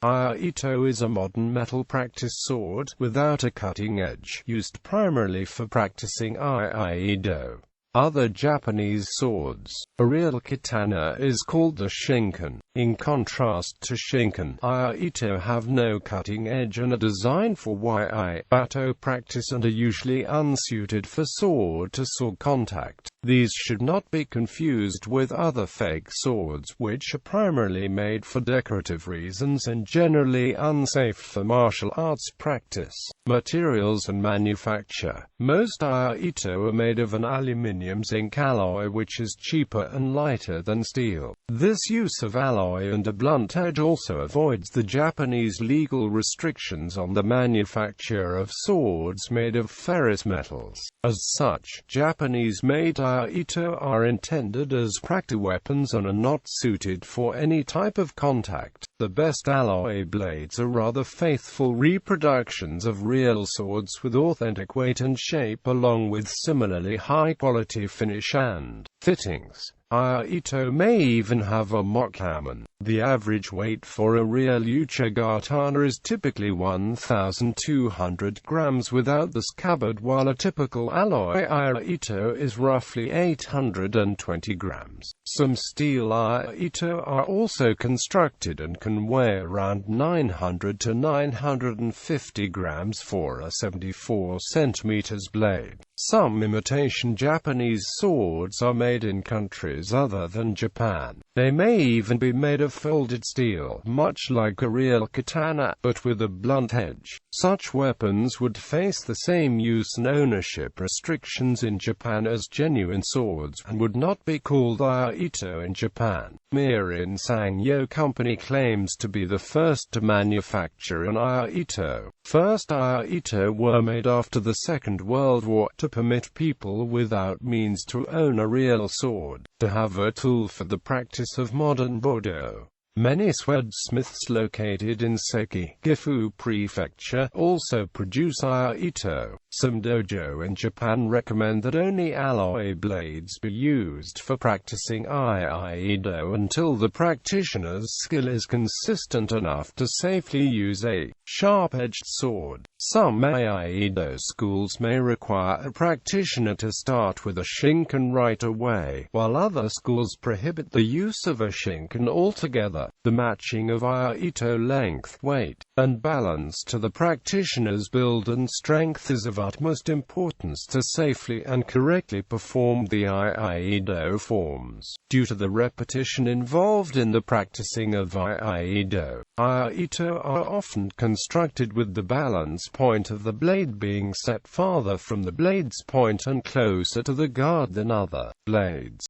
Iaito is a modern metal practice sword, without a cutting edge, used primarily for practicing iaido. Other Japanese swords. A real katana is called the shinken. In contrast to shinken, Iaito have no cutting edge and are designed for iaido practice and are usually unsuited for sword-to-sword contact. These should not be confused with other fake swords, which are primarily made for decorative reasons and generally unsafe for martial arts practice. Materials and manufacture. Most Iaito are made of an aluminium zinc alloy, which is cheaper and lighter than steel. This use of alloy and a blunt edge also avoids the Japanese legal restrictions on the manufacture of swords made of ferrous metals. As such, Japanese-made Iaito are intended as practice weapons and are not suited for any type of contact. The best alloy blades are rather faithful reproductions of real swords with authentic weight and shape, along with similarly high-quality finish and fittings. Iaito may even have a mokaman. The average weight for a real uchigatana is typically 1,200 grams without the scabbard, while a typical alloy Iaito is roughly 820 grams. Some steel Iaito are also constructed and can weigh around 900 to 950 grams for a 74 cm blade. Some imitation Japanese swords are made in countries other than Japan. They may even be made of folded steel, much like a real katana, but with a blunt edge. Such weapons would face the same use and ownership restrictions in Japan as genuine swords, and would not be called Iaito in Japan. Mirin Sangyo Company claims to be the first to manufacture an Iaito. First Iaito were made after the Second World War to permit people without means to own a real sword, to have a tool for the practice of modern Bodo. Many swordsmiths located in Seki, Gifu Prefecture, also produce Iaito. Some dojo in Japan recommend that only alloy blades be used for practicing iaido until the practitioner's skill is consistent enough to safely use a sharp-edged sword. Some iaido schools may require a practitioner to start with a shinken right away, while other schools prohibit the use of a shinken altogether. The matching of Iaito length, weight, and balance to the practitioner's build and strength is of utmost importance to safely and correctly perform the iaido forms. Due to the repetition involved in the practicing of iaido, Iaito are often constructed with the balance point of the blade being set farther from the blade's point and closer to the guard than other blades.